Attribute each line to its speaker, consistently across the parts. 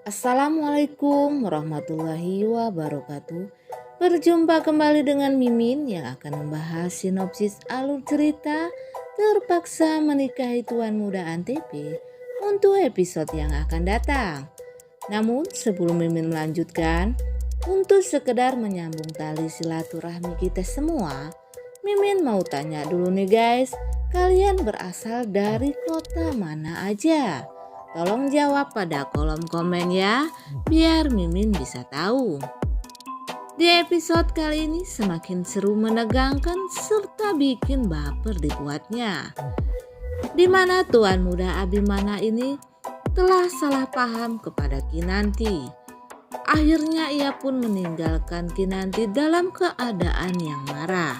Speaker 1: Assalamualaikum warahmatullahi wabarakatuh. Berjumpa kembali dengan Mimin yang akan membahas sinopsis alur cerita Terpaksa Menikahi Tuan Muda Antv untuk episode yang akan datang. Namun sebelum Mimin melanjutkan, untuk sekedar menyambung tali silaturahmi kita semua, Mimin mau tanya dulu nih guys, kalian berasal dari kota mana aja? Tolong jawab pada kolom komen ya, biar Mimin bisa tahu. Di episode kali ini semakin seru, menegangkan, serta bikin baper dibuatnya. Di mana Tuan Muda Abimana ini telah salah paham kepada Kinanti. Akhirnya ia pun meninggalkan Kinanti dalam keadaan yang marah.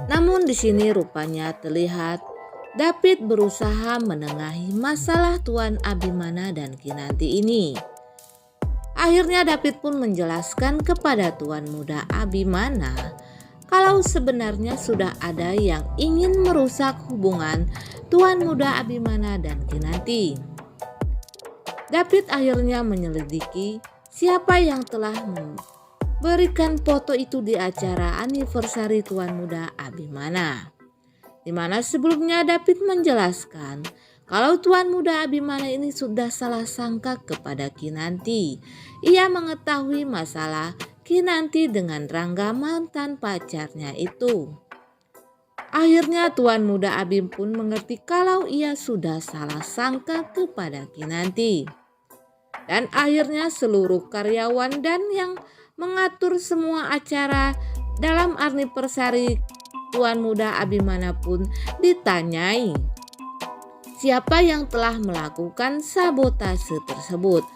Speaker 1: Namun di sini rupanya terlihat David berusaha menengahi masalah Tuan Abimana dan Kinanti ini. Akhirnya David pun menjelaskan kepada Tuan Muda Abimana kalau sebenarnya sudah ada yang ingin merusak hubungan Tuan Muda Abimana dan Kinanti. David akhirnya menyelidiki siapa yang telah memberikan foto itu di acara anniversary Tuan Muda Abimana. Di mana sebelumnya David menjelaskan kalau Tuan Muda Abimana ini sudah salah sangka kepada Kinanti. Ia mengetahui masalah Kinanti dengan Rangga, mantan pacarnya itu. Akhirnya Tuan Muda Abim pun mengerti kalau ia sudah salah sangka kepada Kinanti. Dan akhirnya seluruh karyawan dan yang mengatur semua acara dalam anniversary Tuan Muda Abimana pun ditanyai siapa yang telah melakukan sabotase tersebut.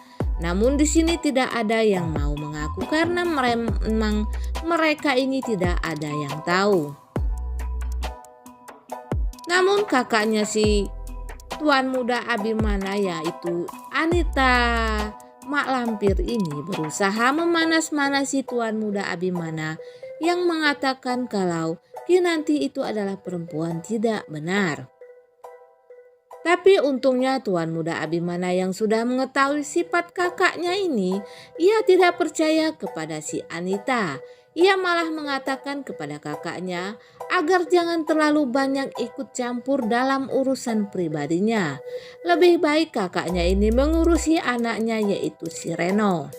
Speaker 1: Namun di sini tidak ada yang mau mengaku karena memang mereka ini tidak ada yang tahu. Namun kakaknya si Tuan Muda Abimana yaitu Anita Mak Lampir ini berusaha memanas-manasi Tuan Muda Abimana yang mengatakan kalau Kinanti itu adalah perempuan tidak benar. Tapi untungnya Tuan Muda Abimana yang sudah mengetahui sifat kakaknya ini, ia tidak percaya kepada si Anita. Ia malah mengatakan kepada kakaknya agar jangan terlalu banyak ikut campur dalam urusan pribadinya. Lebih baik kakaknya ini mengurusi anaknya yaitu si Reno.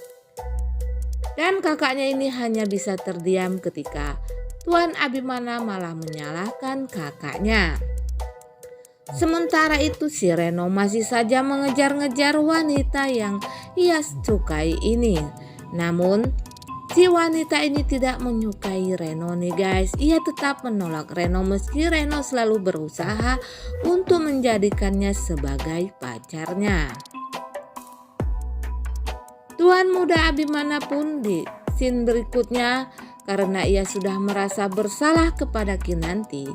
Speaker 1: Dan kakaknya ini hanya bisa terdiam ketika Tuan Abimana malah menyalahkan kakaknya. Sementara itu si Reno masih saja mengejar-ngejar wanita yang ia sukai ini. Namun si wanita ini tidak menyukai Reno nih guys. Ia tetap menolak Reno meski Reno selalu berusaha untuk menjadikannya sebagai pacarnya. Tuan Muda Abimana pun di scene berikutnya karena ia sudah merasa bersalah kepada Kinanti,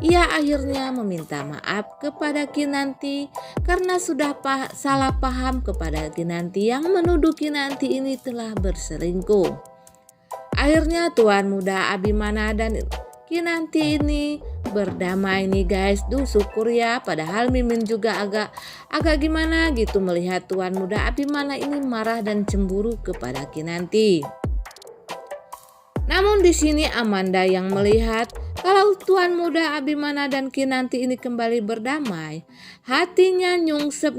Speaker 1: ia akhirnya meminta maaf kepada Kinanti karena sudah salah paham kepada Kinanti yang menuduh Kinanti ini telah berselingkuh. Akhirnya Tuan Muda Abimana dan Kinanti ini berdamai nih guys. Duh syukur ya, padahal Mimin juga agak gimana gitu melihat Tuan Muda Abimana ini marah dan cemburu kepada Kinanti. Namun di sini Amanda yang melihat kalau Tuan Muda Abimana dan Kinanti ini kembali berdamai, hatinya nyungsep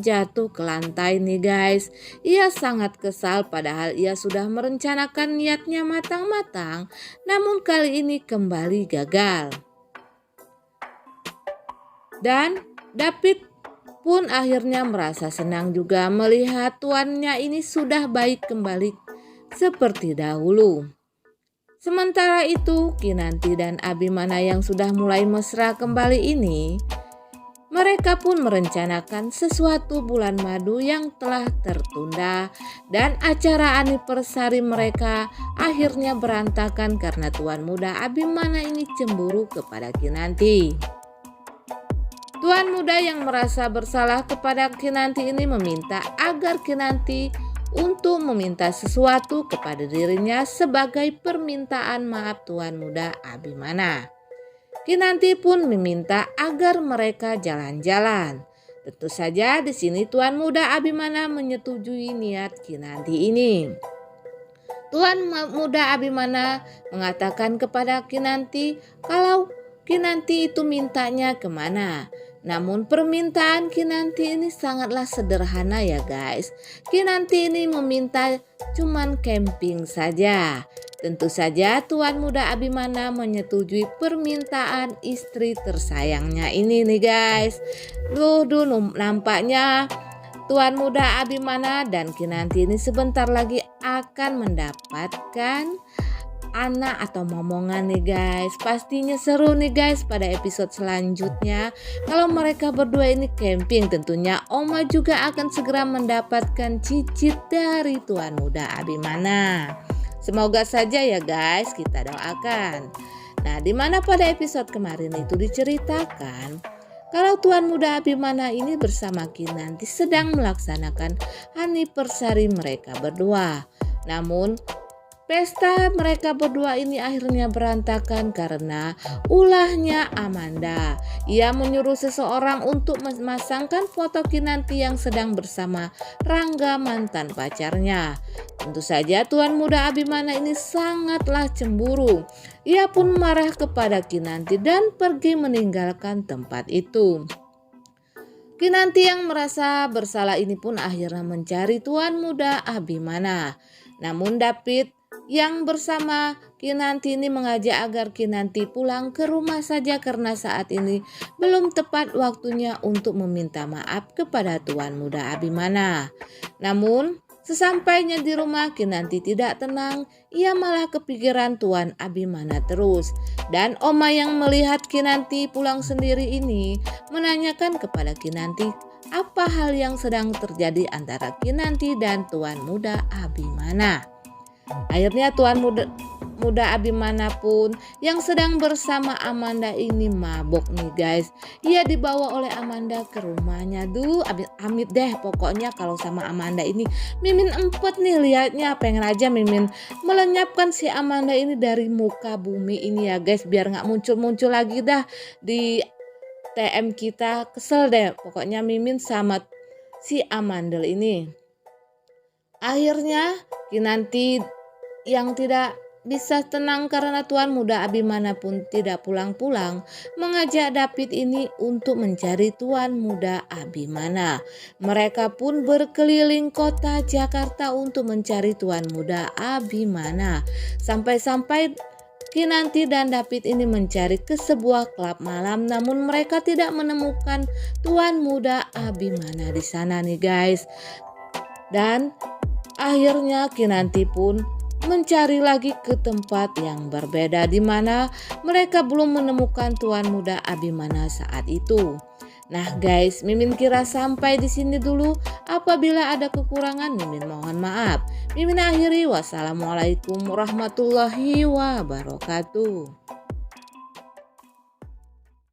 Speaker 1: jatuh ke lantai nih guys. Ia sangat kesal padahal ia sudah merencanakan niatnya matang-matang, namun kali ini kembali gagal. Dan David pun akhirnya merasa senang juga melihat tuannya ini sudah baik kembali seperti dahulu. Sementara itu Kinanti dan Abimana yang sudah mulai mesra kembali ini, mereka pun merencanakan sesuatu bulan madu yang telah tertunda dan acara anniversary mereka akhirnya berantakan karena Tuan Muda Abimana ini cemburu kepada Kinanti. Tuan Muda yang merasa bersalah kepada Kinanti ini meminta agar Kinanti untuk meminta sesuatu kepada dirinya sebagai permintaan maaf Tuan Muda Abimana. Kinanti pun meminta agar mereka jalan-jalan. Tentu saja di sini Tuan Muda Abimana menyetujui niat Kinanti ini. Tuan Muda Abimana mengatakan kepada Kinanti kalau Kinanti itu mintanya kemana. Namun permintaan Kinanti ini sangatlah sederhana ya guys. Kinanti ini meminta cuman camping saja. Tentu saja Tuan Muda Abimana menyetujui permintaan istri tersayangnya ini nih guys. Nampaknya Tuan Muda Abimana dan Kinanti ini sebentar lagi akan mendapatkan anak atau momongan nih guys. Pastinya seru nih guys pada episode selanjutnya. Kalau mereka berdua ini camping, tentunya Oma juga akan segera mendapatkan cicit dari Tuan Muda Abimana. Semoga saja ya guys, kita doakan. Nah, dimana pada episode kemarin itu diceritakan kalau Tuan Muda Abimana ini bersama Kinanti sedang melaksanakan anniversary mereka berdua. Namun pesta mereka berdua ini akhirnya berantakan karena ulahnya Amanda. Ia menyuruh seseorang untuk memasangkan foto Kinanti yang sedang bersama Rangga mantan pacarnya. Tentu saja Tuan Muda Abimana ini sangatlah cemburu. Ia pun marah kepada Kinanti dan pergi meninggalkan tempat itu. Kinanti yang merasa bersalah ini pun akhirnya mencari Tuan Muda Abimana. Namun David yang bersama Kinanti ini mengajak agar Kinanti pulang ke rumah saja karena saat ini belum tepat waktunya untuk meminta maaf kepada Tuan Muda Abimana. Namun sesampainya di rumah Kinanti tidak tenang, ia malah kepikiran Tuan Abimana terus. Dan Oma yang melihat Kinanti pulang sendiri ini menanyakan kepada Kinanti apa hal yang sedang terjadi antara Kinanti dan Tuan Muda Abimana. Akhirnya Tuan Muda Abimana pun yang sedang bersama Amanda ini mabok nih guys. Ia dibawa oleh Amanda ke rumahnya. Amit deh pokoknya kalau sama Amanda ini. Mimin empet nih liatnya, pengen aja Mimin melenyapkan si Amanda ini dari muka bumi ini ya guys. Biar gak muncul-muncul lagi dah di TM kita. Kesel deh pokoknya Mimin sama si Amanda ini. Akhirnya Kinanti yang tidak bisa tenang karena Tuan Muda Abimana pun tidak pulang-pulang mengajak David ini untuk mencari Tuan Muda Abimana. Mereka pun berkeliling kota Jakarta untuk mencari Tuan Muda Abimana. Sampai-sampai Kinanti dan David ini mencari ke sebuah klub malam, namun mereka tidak menemukan Tuan Muda Abimana di sana nih guys. Dan akhirnya Kinanti pun mencari lagi ke tempat yang berbeda di mana mereka belum menemukan Tuan Muda Abimana saat itu. Nah guys, Mimin kira sampai di sini dulu. Apabila ada kekurangan, Mimin mohon maaf. Mimin akhiri, wassalamualaikum warahmatullahi wabarakatuh.